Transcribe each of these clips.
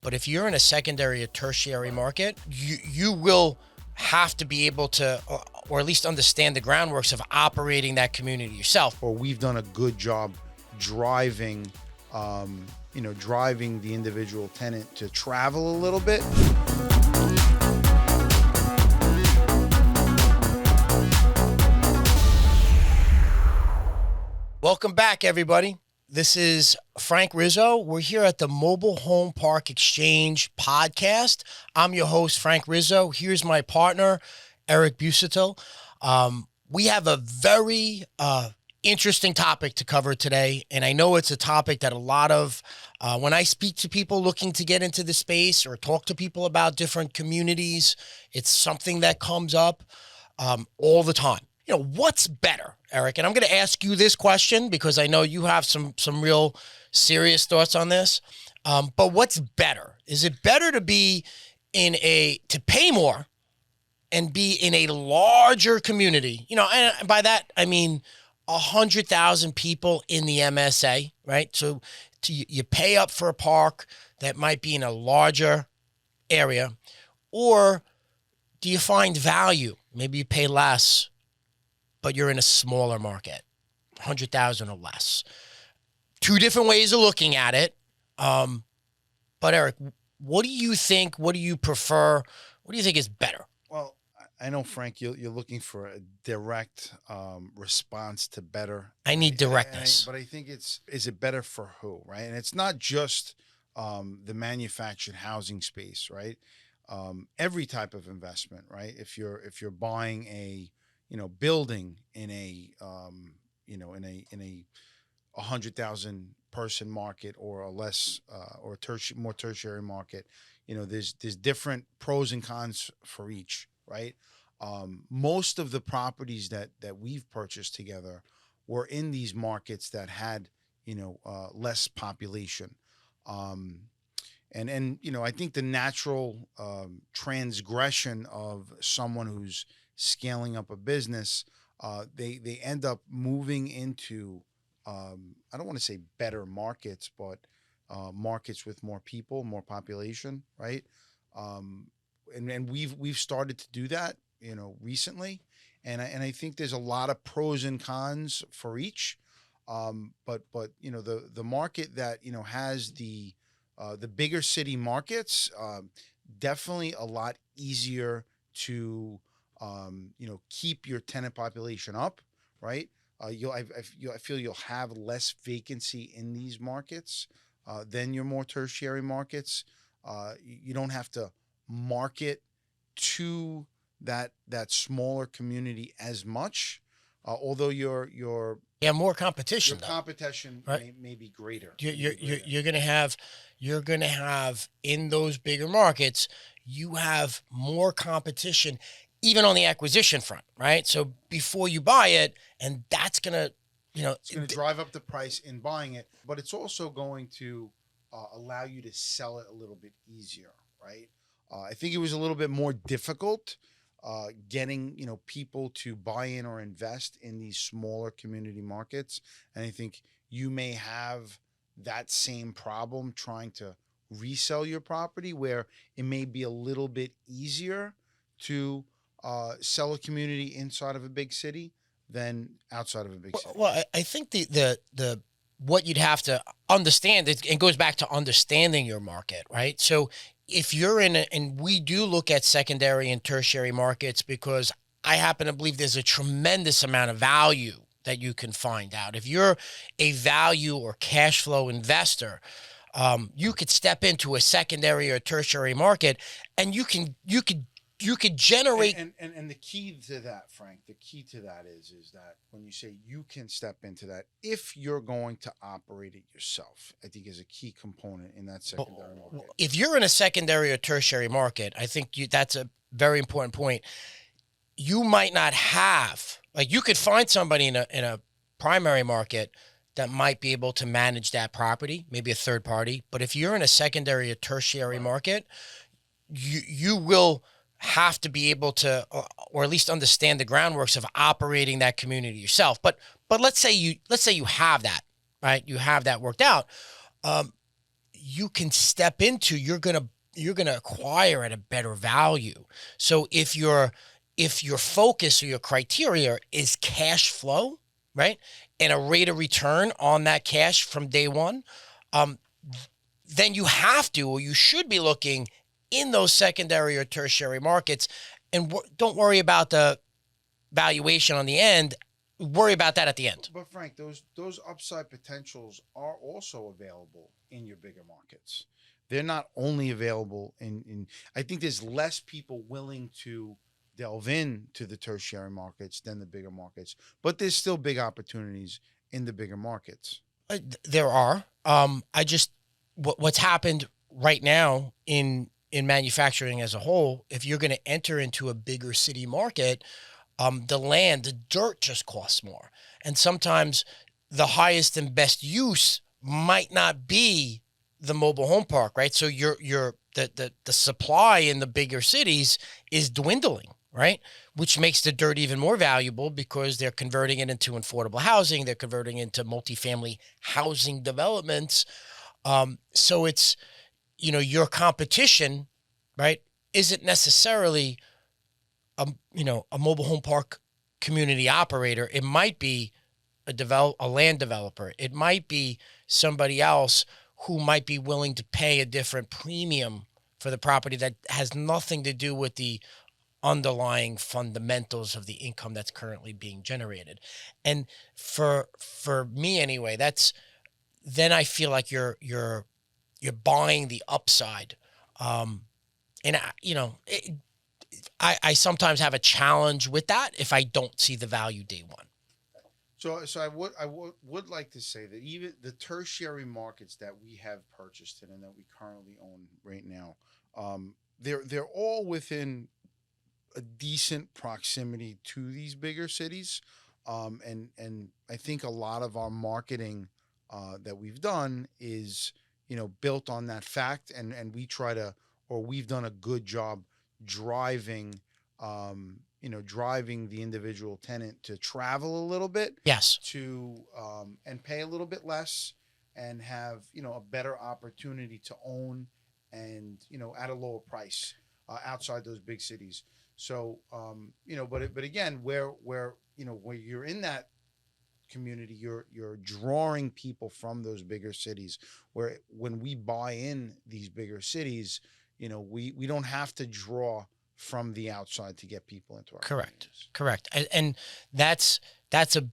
But if you're in a secondary or tertiary market, you will have to be able to, or at least understand the groundworks of operating that community yourself. Or we've done a good job driving, driving the individual tenant to travel a little bit. Welcome back, everybody. This is Frank Rizzo. We're here at the Mobile Home Park Exchange podcast. I'm your host, Frank Rizzo. Here's my partner, Eric Busuttil. We have a very interesting topic to cover today, and I know it's a topic that a lot of, when I speak to people looking to get into the space or talk to people about different communities, it's something that comes up all the time. You know, what's better, Eric? And I'm going to ask you this question because I know you have some real serious thoughts on this. But what's better? Is it better to be to pay more and be in a larger community? You know, and by that, I mean 100,000 people in the MSA, right? So you pay up for a park that might be in a larger area, or do you find value? Maybe you pay less, but you're in a smaller market, 100,000 or less. Two different ways of looking at it. But Eric, what do you think? What do you prefer? What do you think is better? Well, I know, Frank, you're looking for a direct response to better. I need directness. But I think is it better for who, right? And it's not just the manufactured housing space, right? Every type of investment, right? If you're buying a building in a in a 100,000 person market or a less or more tertiary market, there's different pros and cons for each, right? Most of the properties that we've purchased together were in these markets that had less population. And I think the natural transgression of someone who's scaling up a business, they end up moving into I don't want to say better markets, but markets with more people, more population, right? And we've started to do that, recently, and I think there's a lot of pros and cons for each. But the market that has the bigger city markets, definitely a lot easier to keep your tenant population up, right? I feel you'll have less vacancy in these markets than your more tertiary markets. You don't have to market to that smaller community as much, although your more competition. Your competition, right, may be greater. You're gonna have in those bigger markets, you have more competition, even on the acquisition front, right? So before you buy it, and that's gonna, it's gonna drive up the price in buying it, but it's also going to allow you to sell it a little bit easier, right? I think it was a little bit more difficult getting people to buy in or invest in these smaller community markets, and I think you may have that same problem trying to resell your property, where it may be a little bit easier to sell a community inside of a big city than outside of a big city. Well, I think the what you'd have to understand, it goes back to understanding your market, right? So if you're and we do look at secondary and tertiary markets because I happen to believe there's a tremendous amount of value that you can find out. If you're a value or cash flow investor, you could step into a secondary or tertiary market, and you could generate. And the key to that, Frank, is that when you say you can step into that, if you're going to operate it yourself, I think is a key component in that secondary market. If you're in a secondary or tertiary market, I think that's a very important point. You might not have, you could find somebody in a primary market that might be able to manage that property, maybe a third party. But if you're in a secondary or tertiary market, you will have to be able to, or at least understand the groundworks of operating that community yourself. But let's say you have that, right? You have that worked out. you can step into, you're gonna acquire at a better value. So if your focus or your criteria is cash flow, right, and a rate of return on that cash from day one, um, then you have to, or you should be looking in those secondary or tertiary markets, and don't worry about the valuation on the end. Worry about that at the end. But Frank, those upside potentials are also available in your bigger markets. They're not only available in I think there's less people willing to delve into the tertiary markets than the bigger markets, but there's still big opportunities in the bigger markets. There are. I just what's happened right now in manufacturing as a whole. If you're going to enter into a bigger city market, the land, the dirt just costs more, and sometimes the highest and best use might not be the mobile home park, right? So the supply in the bigger cities is dwindling, right? Which makes the dirt even more valuable because they're converting it into affordable housing, they're converting it into multifamily housing developments. So it's, your competition, right, isn't necessarily a mobile home park community operator. It might be a land developer. It might be somebody else who might be willing to pay a different premium for the property that has nothing to do with the underlying fundamentals of the income that's currently being generated. And for me anyway, that's then I feel like you're buying the upside. And I sometimes have a challenge with that if I don't see the value day one. So I would like to say that even the tertiary markets that we have purchased in and that we currently own right now, they're all within a decent proximity to these bigger cities, and I think a lot of our marketing that we've done is built on that fact, and we try to, or we've done a good job driving driving the individual tenant to travel a little bit Yes, to and pay a little bit less and have a better opportunity to own and at a lower price outside those big cities. So but again, where you're in that community, you're drawing people from those bigger cities. Where when we buy in these bigger cities, we don't have to draw from the outside to get people into our correct, communities. correct, and that's a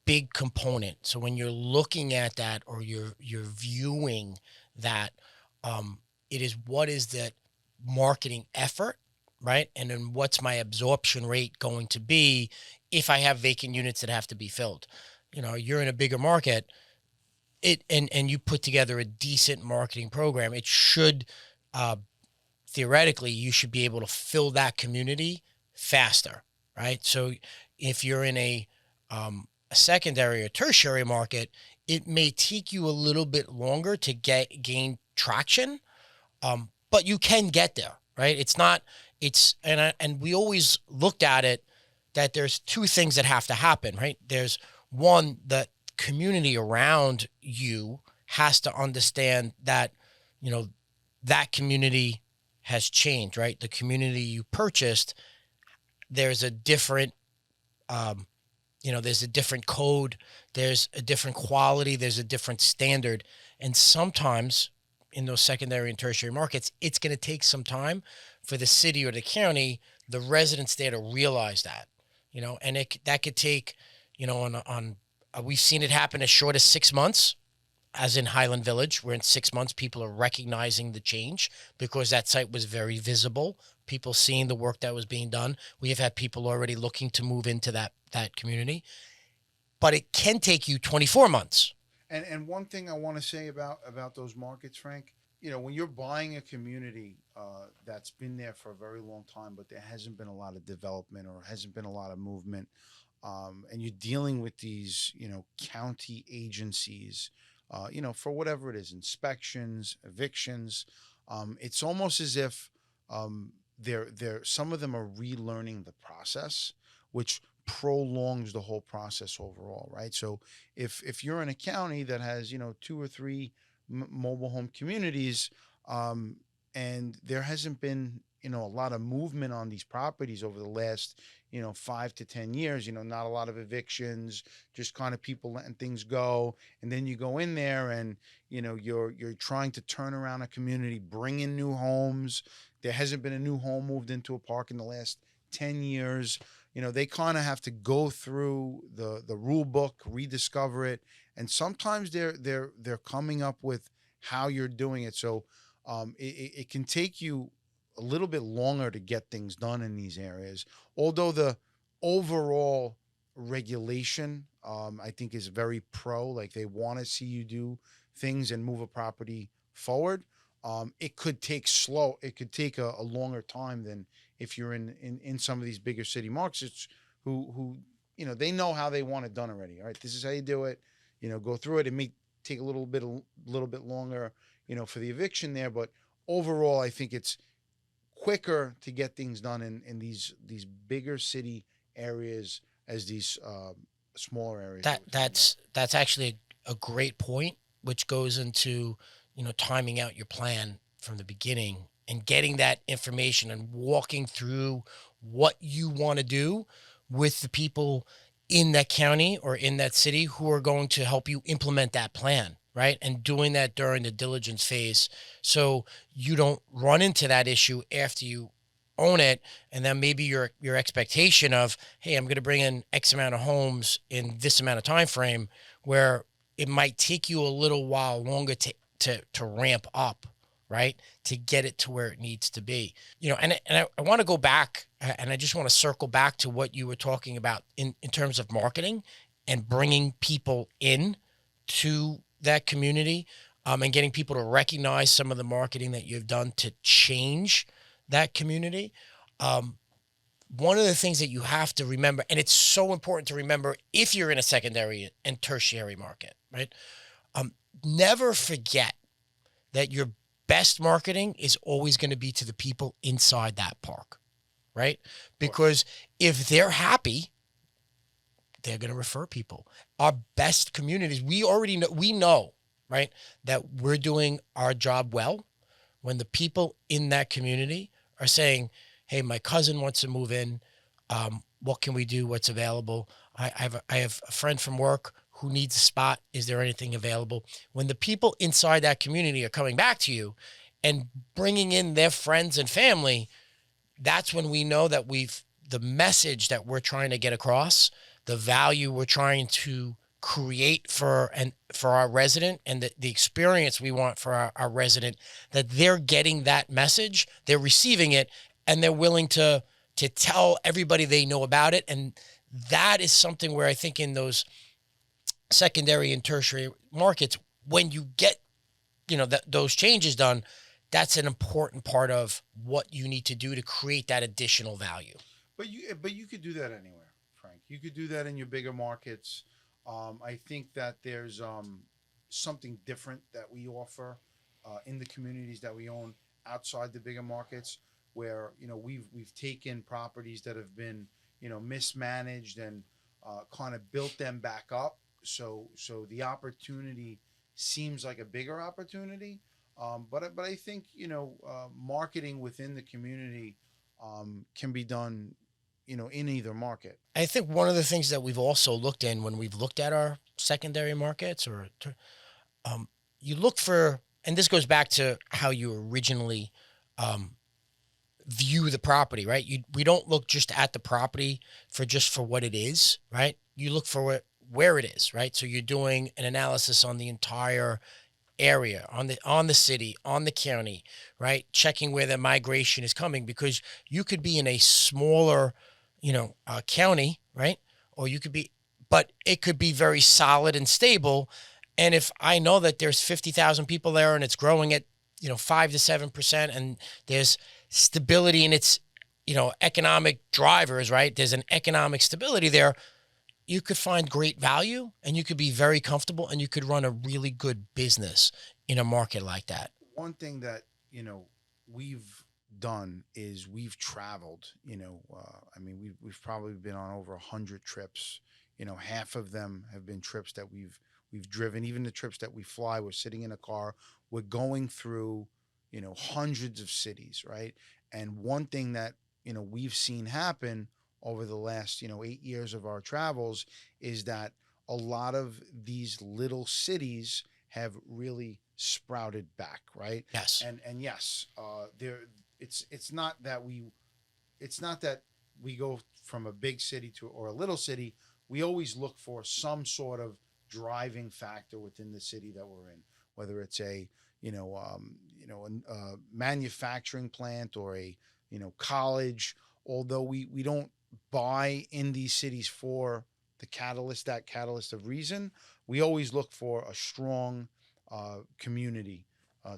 big component. So when you're looking at that or you're viewing that, it is what is that marketing effort, right? And then what's my absorption rate going to be if I have vacant units that have to be filled? You're in a bigger market, and you put together a decent marketing program. It should uh, theoretically you should be able to fill that community faster, right? So if you're in a secondary or tertiary market, it may take you a little bit longer to gain traction, but you can get there, right? It's not it's and we always looked at it that there's two things that have to happen, right? There's one, the community around you has to understand that you know that community has changed, right? The community you purchased, there's a different um, there's a different code, there's a different quality, there's a different standard. And sometimes in those secondary and tertiary markets, it's going to take some time for the city or the county, the residents there to realize that, and that could take, on we've seen it happen as short as 6 months, as in Highland Village, where in 6 months people are recognizing the change because that site was very visible. People seeing the work that was being done. We have had people already looking to move into that community, but it can take you 24 months. And one thing I want to say about those markets, Frank, when you're buying a community that's been there for a very long time, but there hasn't been a lot of development or hasn't been a lot of movement, and you're dealing with these, county agencies, for whatever it is, inspections, evictions, it's almost as if they're some of them are relearning the process, which prolongs the whole process overall, right? So if you're in a county that has two or three mobile home communities, um, and there hasn't been a lot of movement on these properties over the last 5 to 10 years. Not a lot of evictions, just kind of people letting things go, and then you go in there and you're trying to turn around a community, bring in new homes. There hasn't been a new home moved into a park in the last 10 years. They kind of have to go through the rule book, rediscover it, and sometimes they're coming up with how you're doing it. So it can take you a little bit longer to get things done in these areas. Although the overall regulation, I think, is very pro. Like, they want to see you do things and move a property forward. It could take slow. It could take a longer time than if you're in some of these bigger city markets who they know how they want it done already. All right, this is how you do it. Go through it. It may take a little bit longer, for the eviction there, but overall, I think it's quicker to get things done in these bigger city areas as these smaller areas. That's actually a great point, which goes into timing out your plan from the beginning and getting that information and walking through what you want to do with the people in that county or in that city who are going to help you implement that plan, right? And doing that during the diligence phase so you don't run into that issue after you own it, and then maybe your expectation of, hey, I'm going to bring in X amount of homes in this amount of time frame, where it might take you a little while longer to ramp up, right? To get it to where it needs to be. And I want to go back, and I just want to circle back to what you were talking about in terms of marketing and bringing people in to that community, and getting people to recognize some of the marketing that you've done to change that community. One of the things that you have to remember, and it's so important to remember if you're in a secondary and tertiary market, right? Never forget that your best marketing is always going to be to the people inside that park, right? Because if they're happy, they're going to refer people. Our best communities, we know, right, that we're doing our job well when the people in that community are saying, hey, my cousin wants to move in. What can we do? What's available? I have a friend from work who needs a spot. Is there anything available? When the people inside that community are coming back to you and bringing in their friends and family, that's when we know that the message that we're trying to get across, the value we're trying to create for our resident, and the experience we want for our resident, that they're getting that message, they're receiving it, and they're willing to tell everybody they know about it. And that is something where I think in those secondary and tertiary markets, when you get those changes done, that's an important part of what you need to do to create that additional value. But you could do that anywhere, Frank. You could do that in your bigger markets. I think that there's something different that we offer in the communities that we own outside the bigger markets, where we've taken properties that have been mismanaged and kind of built them back up. So the opportunity seems like a bigger opportunity. But I think marketing within the community can be done in either market. I think one of the things that we've also looked in when we've looked at our secondary markets, you look for, and this goes back to how you originally view the property, right? We don't look just at the property for what it is, right? You look for where it is, right? So you're doing an analysis on the entire area, on the city, on the county, right? Checking where the migration is coming, because you could be in a smaller, county, right? Or but it could be very solid and stable. And if I know that there's 50,000 people there and it's growing at 5 to 7%, and there's stability in its economic drivers, right? There's an economic stability there. You could find great value, and you could be very comfortable, and you could run a really good business in a market like that. One thing that we've done is we've traveled. I mean, we've probably been on over 100 trips. Half of them have been trips that we've we've driven, even the trips that we fly, we're sitting in a car, we're going through, hundreds of cities, right? And one thing that, we've seen happen over the last, 8 years of our travels is that a lot of these little cities have really sprouted back, right? Yes. And yes, there it's not that we go from a big city to or a little city. We always look for some sort of driving factor within the city that we're in, whether it's a a manufacturing plant or a college. Although we don't buy in these cities for that catalyst of reason, we always look for a strong community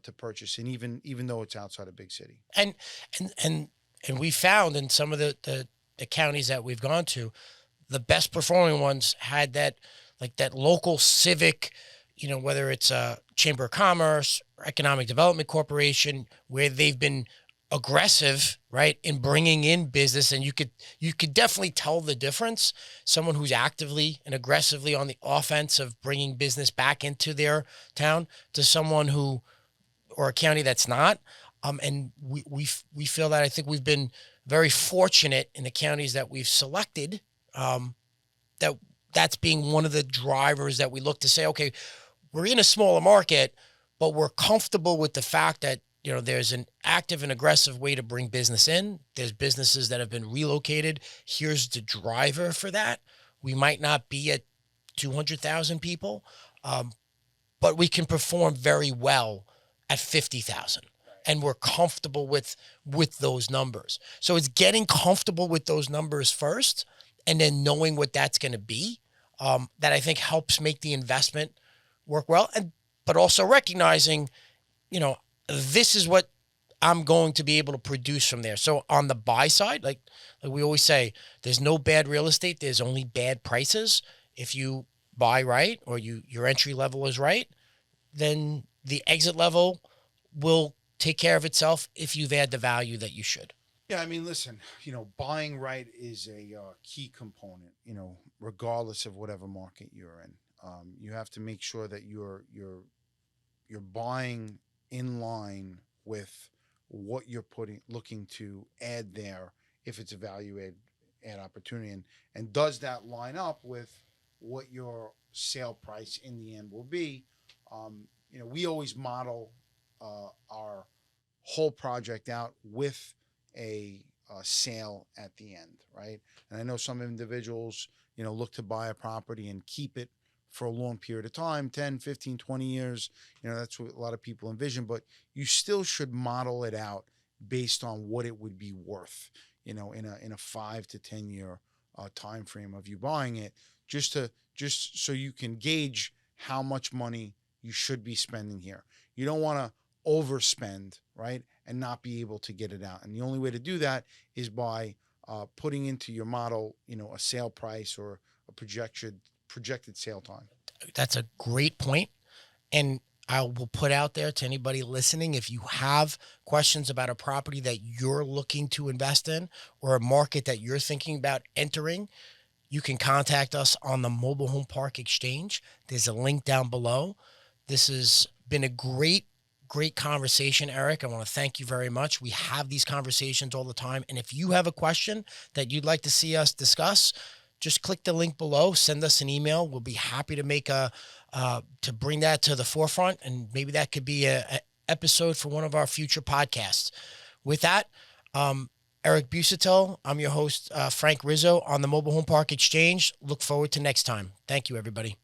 to purchase, and even though it's outside a big city. And and and we found in some of the counties that we've gone to, the best performing ones had that, like, that local civic, whether it's a chamber of commerce or economic development corporation, where they've been aggressive, right, in bringing in business. And you could definitely tell the difference. Someone who's actively and aggressively on the offense of bringing business back into their town to someone who, or a county that's not. And we feel that, I think we've been very fortunate in the counties that we've selected, that's being one of the drivers that we look to say, okay, we're in a smaller market, but we're comfortable with the fact that, there's an active and aggressive way to bring business in. There's businesses that have been relocated. Here's the driver for that. We might not be at 200,000 people, but we can perform very well at 50,000. And we're comfortable with those numbers. So it's getting comfortable with those numbers first, and then knowing what that's going to be, that I think helps make the investment work well. But also recognizing, this is what I'm going to be able to produce from there. So on the buy side, like we always say, there's no bad real estate. There's only bad prices. If you buy right, or your entry level is right, then the exit level will take care of itself if you've added the value that you should. Yeah, I mean, listen, buying right is a key component, regardless of whatever market you're in. You have to make sure that you're buying in line with what you're looking to add there, if it's a value add opportunity, and does that line up with what your sale price in the end will be. We always model our whole project out with a sale at the end, right? And I know some individuals, look to buy a property and keep it for a long period of time, 10, 15, 20 years. That's what a lot of people envision, but you still should model it out based on what it would be worth, in a 5 to 10 year time frame of you buying it, just so you can gauge how much money you should be spending here. You don't want to overspend, right, and not be able to get it out. And the only way to do that is by putting into your model, a sale price or a projected sale time. That's a great point. And I will put out there to anybody listening, if you have questions about a property that you're looking to invest in, or a market that you're thinking about entering, you can contact us on the Mobile Home Park Exchange. There's a link down below. This has been a great conversation, Eric. I want to thank you very much. We have these conversations all the time. And if you have a question that you'd like to see us discuss, just click the link below, send us an email. We'll be happy to to bring that to the forefront. And maybe that could be a episode for one of our future podcasts. With that, Eric Busuttil, I'm your host, Frank Rizzo, on the Mobile Home Park Exchange. Look forward to next time. Thank you, everybody.